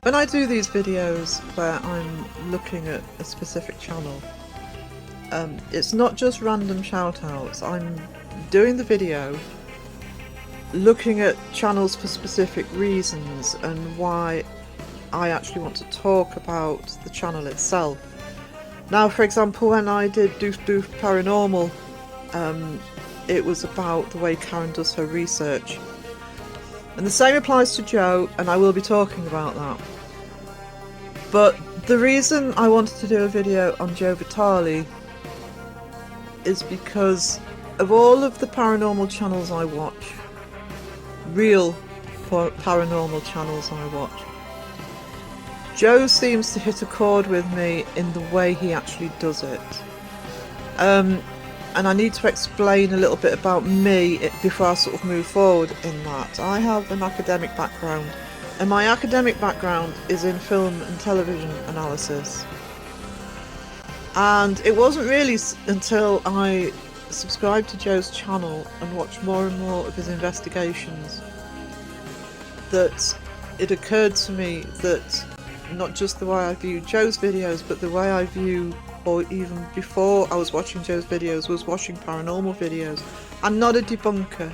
When I do these videos where I'm looking at a specific channel, it's not just random shout-outs. I'm doing the video looking at channels for specific reasons and why I actually want to talk about the channel itself. Now, for example, when I did Doof Doof Paranormal, it was about the way Karen does her research. And the same applies to Joe, and I will be talking about that. But the reason I wanted to do a video on Joe Vitale is because of all of the paranormal channels I watch, real paranormal channels I watch, Joe seems to hit a chord with me in the way he actually does it. And I need to explain a little bit about me before I sort of move forward in that. I have an academic background, and my academic background is in film and television analysis. And it wasn't really until I subscribed to Joe's channel and watched more and more of his investigations that it occurred to me that not just the way I view Joe's videos, but the way I view, or even before I was watching Joe's videos, was watching paranormal videos. I'm not a debunker.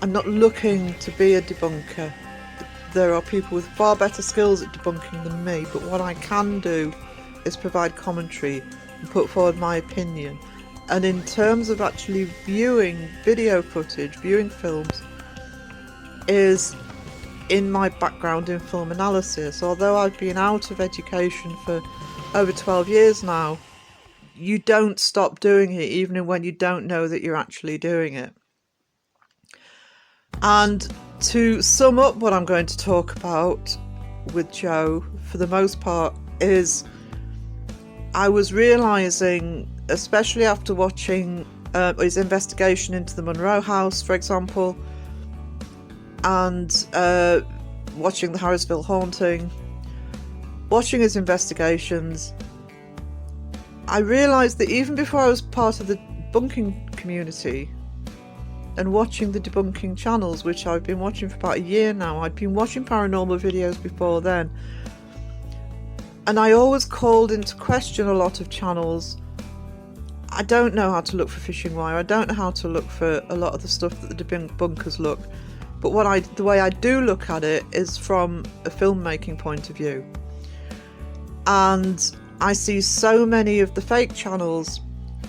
I'm not looking to be a debunker. There are people with far better skills at debunking than me, but what I can do is provide commentary and put forward my opinion. And in terms of actually viewing video footage, viewing films, is in my background in film analysis. Although I've been out of education for over 12 years now, you don't stop doing it even when you don't know that you're actually doing it. And to sum up what I'm going to talk about with Joe, for the most part, is I was realising, especially after watching his investigation into the Monroe house, for example, and watching the Harrisville haunting, watching his investigations, I realised that even before I was part of the debunking community and watching the debunking channels, which I've been watching for about a year now, I'd been watching paranormal videos before then, and I always called into question a lot of channels. I don't know how to look for fishing wire, I don't know how to look for a lot of the stuff that the debunkers look, but the way I do look at it is from a filmmaking point of view. And I see so many of the fake channels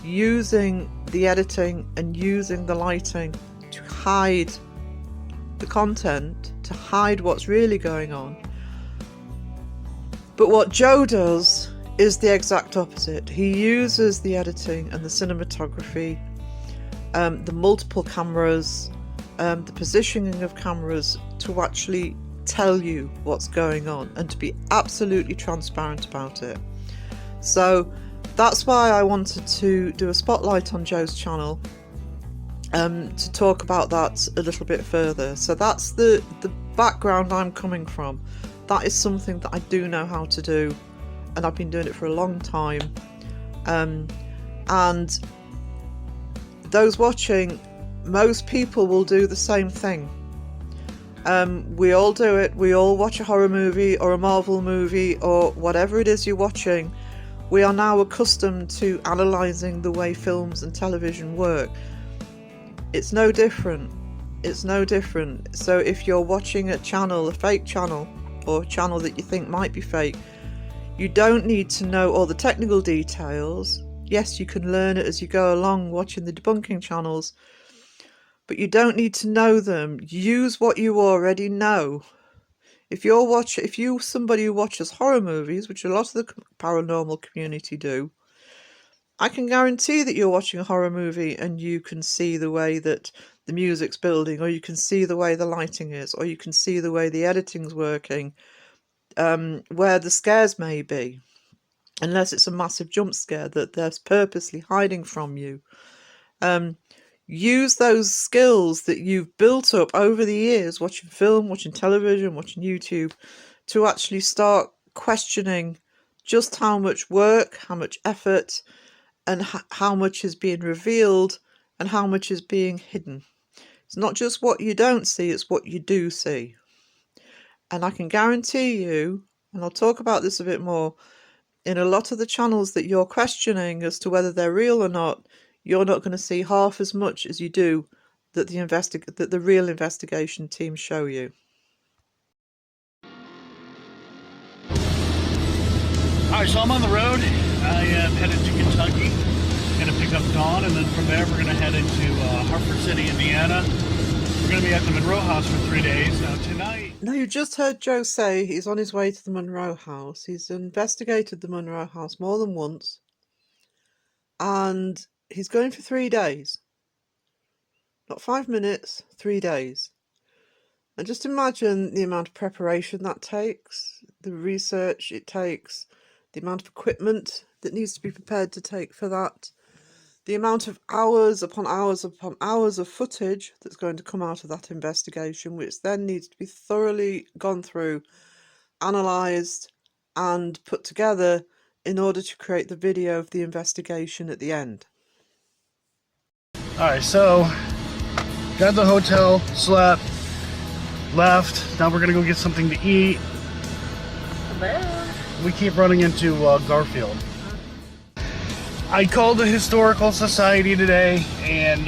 using the editing and using the lighting to hide the content, to hide what's really going on. But what Joe does is the exact opposite. He uses the editing and the cinematography, the multiple cameras, the positioning of cameras to actually tell you what's going on and to be absolutely transparent about it. So that's why I wanted to do a spotlight on Joe's channel, to talk about that a little bit further. So that's the background I'm coming from. That is something that I do know how to do, and I've been doing it for a long time. And those watching, most people will do the same thing. We all do it. We all watch a horror movie or a Marvel movie or whatever it is you're watching. We are now accustomed to analysing the way films and television work. It's no different. It's no different. So if you're watching a channel, a fake channel, or a channel that you think might be fake, you don't need to know all the technical details. Yes, you can learn it as you go along watching the debunking channels, but you don't need to know them. Use what you already know. If you're somebody who watches horror movies, which a lot of the paranormal community do, I can guarantee that you're watching a horror movie and you can see the way that the music's building, or you can see the way the lighting is, or you can see the way the editing's working, where the scares may be, unless it's a massive jump scare that they're purposely hiding from you. Use those skills that you've built up over the years, watching film, watching television, watching YouTube, to actually start questioning just how much work, how much effort, and how much is being revealed and how much is being hidden. It's not just what you don't see, it's what you do see. And I can guarantee you, and I'll talk about this a bit more, in a lot of the channels that you're questioning as to whether they're real or not, you're not going to see half as much as you do that the real investigation teams show you. Alright, so I'm on the road. I am headed to Kentucky. Gonna pick up Dawn, and then from there we're gonna head into Hartford City, Indiana. We're gonna be at the Monroe House for 3 days. Now tonight... Now, you just heard Joe say he's on his way to the Monroe House. He's investigated the Monroe House more than once. And he's going for 3 days. Not 5 minutes, 3 days. And just imagine the amount of preparation that takes, the research it takes, the amount of equipment that needs to be prepared to take for that, the amount of hours upon hours upon hours of footage that's going to come out of that investigation, which then needs to be thoroughly gone through, analysed and put together in order to create the video of the investigation at the end. Alright, so got the hotel, slept, left. Now we're gonna go get something to eat. Hello. We keep running into Garfield. I called the Historical Society today, and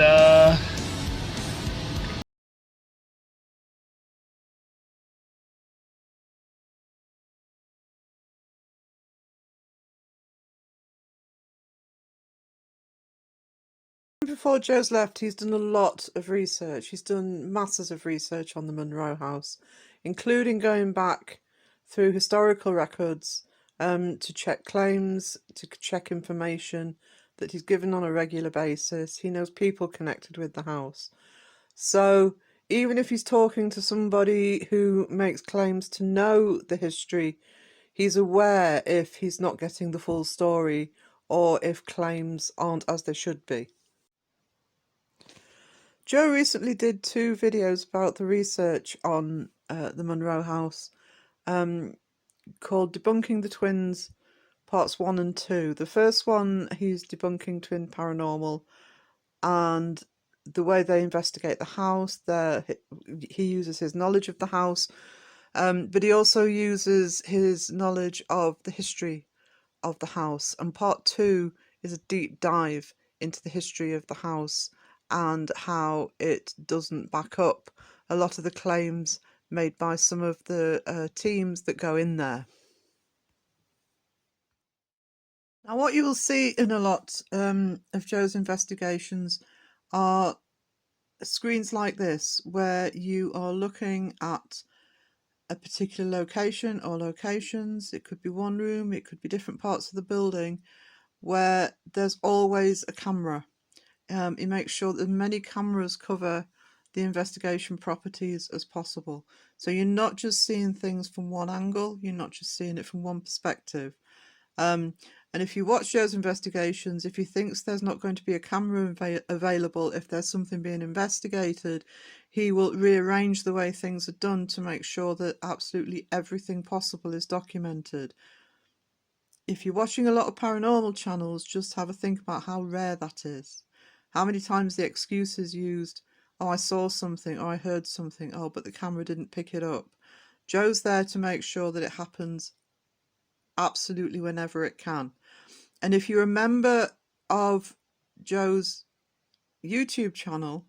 Before Joe's left, he's done a lot of research. He's done masses of research on the Monroe House, including going back through historical records to check claims, to check information that he's given on a regular basis. He knows people connected with the house. So even if he's talking to somebody who makes claims to know the history, he's aware if he's not getting the full story or if claims aren't as they should be. Joe recently did 2 videos about the research on the Monroe House, called Debunking the Twins Parts 1 and 2. The first one, he's debunking twin paranormal and the way they investigate the house. He uses his knowledge of the house, but he also uses his knowledge of the history of the house. And part 2 is a deep dive into the history of the house and how it doesn't back up a lot of the claims made by some of the teams that go in there. Now, what you will see in a lot of Joe's investigations are screens like this, where you are looking at a particular location or locations. It could be one room, it could be different parts of the building, where there's always a camera. He makes sure that as many cameras cover the investigation properties as possible. So you're not just seeing things from one angle, you're not just seeing it from one perspective. And if you watch Joe's investigations, if he thinks there's not going to be a camera available if there's something being investigated, he will rearrange the way things are done to make sure that absolutely everything possible is documented. If you're watching a lot of paranormal channels, just have a think about how rare that is. How many times the excuse is used, oh, I saw something, or I heard something, oh, but the camera didn't pick it up. Joe's there to make sure that it happens absolutely whenever it can. And if you're a member of Joe's YouTube channel,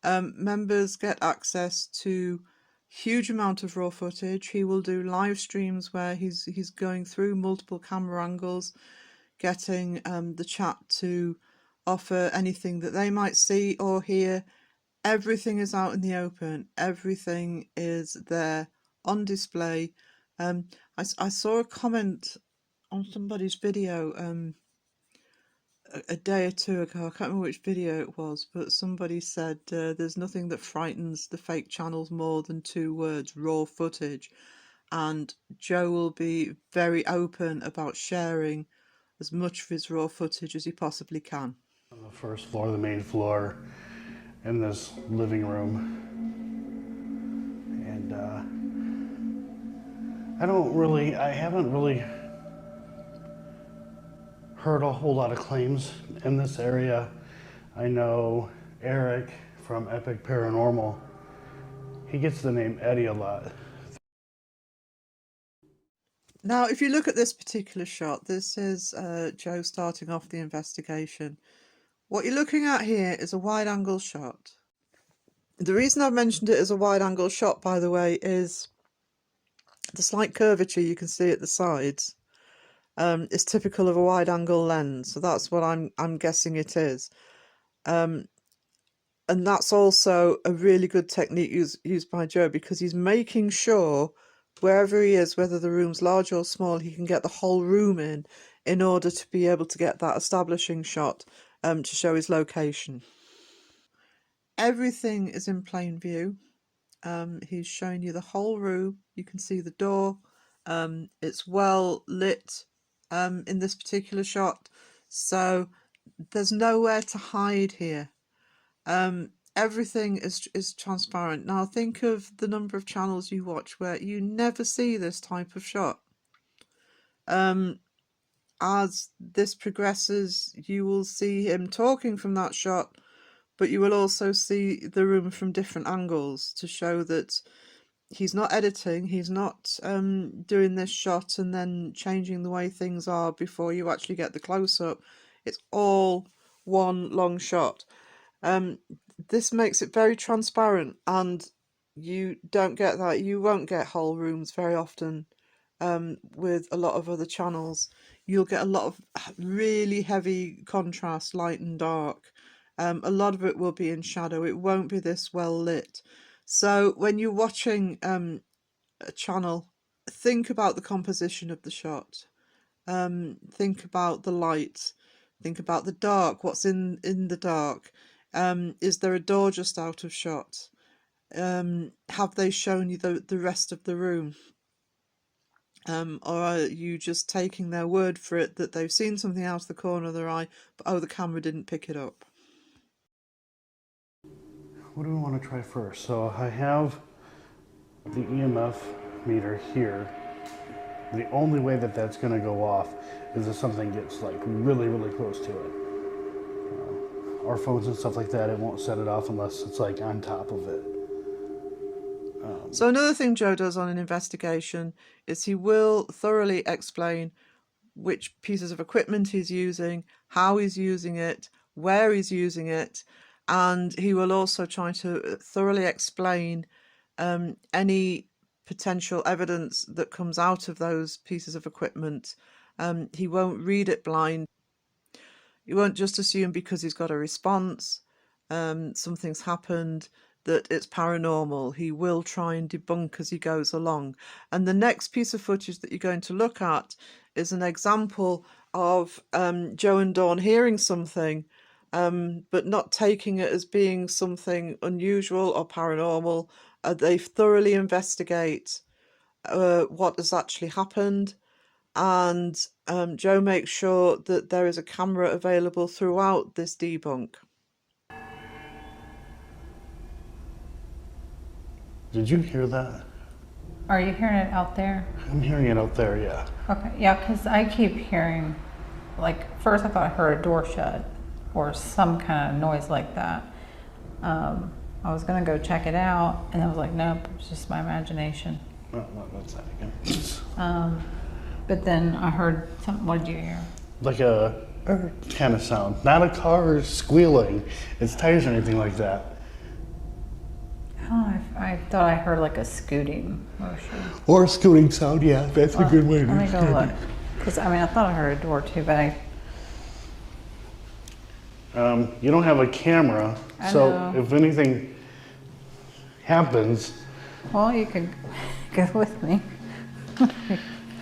members get access to huge amount of raw footage. He will do live streams where he's going through multiple camera angles, getting the chat to offer anything that they might see or hear. Everything is out in the open. Everything is there on display. I saw a comment on somebody's video a day or two ago, I can't remember which video it was, but somebody said there's nothing that frightens the fake channels more than two words: raw footage. And Joe will be very open about sharing as much of his raw footage as he possibly can. On the first floor, the main floor, in this living room. And I haven't really heard a whole lot of claims in this area. I know Eric from Epic Paranormal, he gets the name Eddie a lot. Now, if you look at this particular shot, this is Joe starting off the investigation. What you're looking at here is a wide-angle shot. The reason I've mentioned it as a wide-angle shot, by the way, is the slight curvature you can see at the sides is typical of a wide-angle lens. So that's what I'm guessing it is. And that's also a really good technique used by Joe, because he's making sure wherever he is, whether the room's large or small, he can get the whole room in order to be able to get that establishing shot to show his location. Everything is in plain view. He's showing you the whole room. You can see the door. It's well lit in this particular shot, so there's nowhere to hide here. Everything is transparent. Now think of the number of channels you watch where you never see this type of shot. As this progresses, you will see him talking from that shot, but you will also see the room from different angles to show that he's not editing, he's not doing this shot and then changing the way things are before you actually get the close-up. It's all one long shot. This makes it very transparent, and you don't get that. You won't get whole rooms very often with a lot of other channels. You'll get a lot of really heavy contrast, light and dark. A lot of it will be in shadow. It won't be this well lit. So when you're watching a channel, think about the composition of the shot. Think about the light. Think about the dark. What's in the dark? Is there a door just out of shot? Have they shown you the rest of the room? Or are you just taking their word for it that they've seen something out of the corner of their eye, but oh, the camera didn't pick it up? What do we want to try first? So I have the EMF meter here. The only way that that's going to go off is if something gets like really, really close to it. Our phones and stuff like that, it won't set it off unless it's like on top of it. So another thing Joe does on an investigation is he will thoroughly explain which pieces of equipment he's using, how he's using it, where he's using it, and he will also try to thoroughly explain any potential evidence that comes out of those pieces of equipment. He won't read it blind. You won't just assume because he's got a response, something's happened, that it's paranormal. He will try and debunk as he goes along. And the next piece of footage that you're going to look at is an example of Joe and Dawn hearing something, but not taking it as being something unusual or paranormal. They thoroughly investigate what has actually happened. And Joe makes sure that there is a camera available throughout this debunk. Did you hear that? Are you hearing it out there? I'm hearing it out there, yeah. Okay, yeah, because I keep hearing, like, first I thought I heard a door shut or some kind of noise like that. I was going to go check it out, and I was like, nope, it's just my imagination. Oh, that's that again. But then I heard something. What did you hear? Like a kind of sound. Not a car squealing, its tires or anything like that. Oh, I thought I heard like a scooting motion. Or a scooting sound, yeah, that's a good way to Let me go look. Because, I mean, I thought I heard a door too, but you don't have a camera, I so know. if anything happens... Well, you could go with me.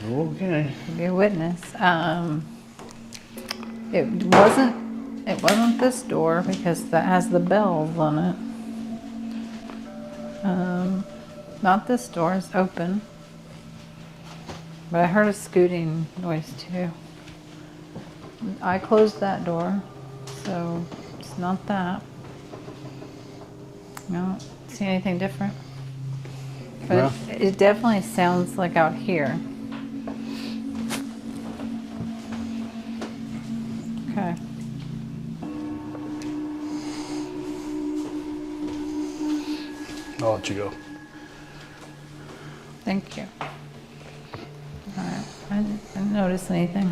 Okay. Be a witness. It wasn't this door because that has the bells on it. Not this door, it's open. But I heard a scooting noise too. I closed that door, so it's not that. I don't see anything different. But Well. it definitely sounds like out here. Okay. I'll let you go. Thank you. Alright, I didn't notice anything.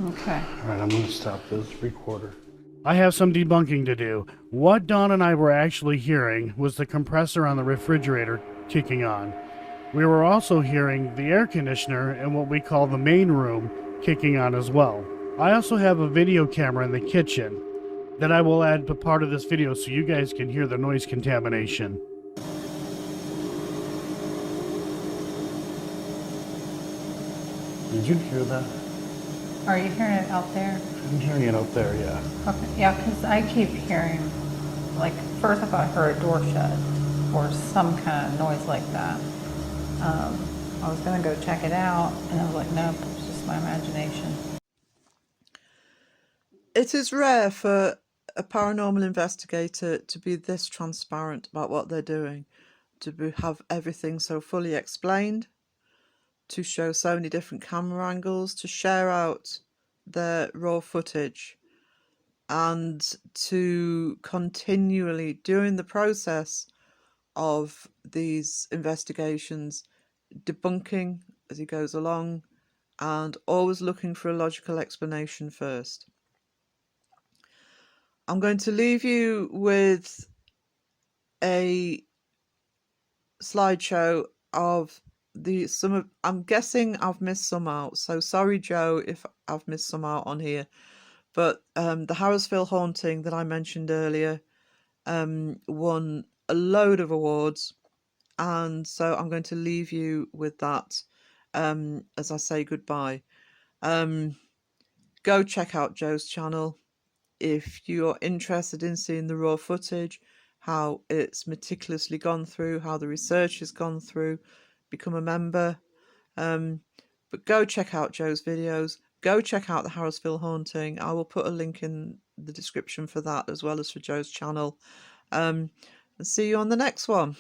Okay. All right, I'm going to stop this recorder. I have some debunking to do. What Dawn and I were actually hearing was the compressor on the refrigerator kicking on. We were also hearing the air conditioner in what we call the main room kicking on as well. I also have a video camera in the kitchen that I will add to part of this video so you guys can hear the noise contamination. Did you hear that? Are you hearing it out there? I'm hearing it out there, yeah. Okay, yeah, because I keep hearing, like, first I thought I heard a door shut or some kind of noise like that. I was going to go check it out, and I was like, nope, it's just my imagination. It is rare for a paranormal investigator to be this transparent about what they're doing, to have everything so fully explained, to show so many different camera angles, to share out their raw footage, and to continually, during the process of these investigations, debunking as he goes along and always looking for a logical explanation first. I'm going to leave you with a slideshow of I'm guessing I've missed some out, so sorry Joe if I've missed some out on here, but the Harrisville Haunting that I mentioned earlier won a load of awards, and so I'm going to leave you with that as I say goodbye. Go check out Joe's channel if you're interested in seeing the raw footage, how it's meticulously gone through, how the research has gone through. Become a member. But go check out Joe's videos. Go check out the Harrisville Haunting. I will put a link in the description for that as well as for Joe's channel. And see you on the next one.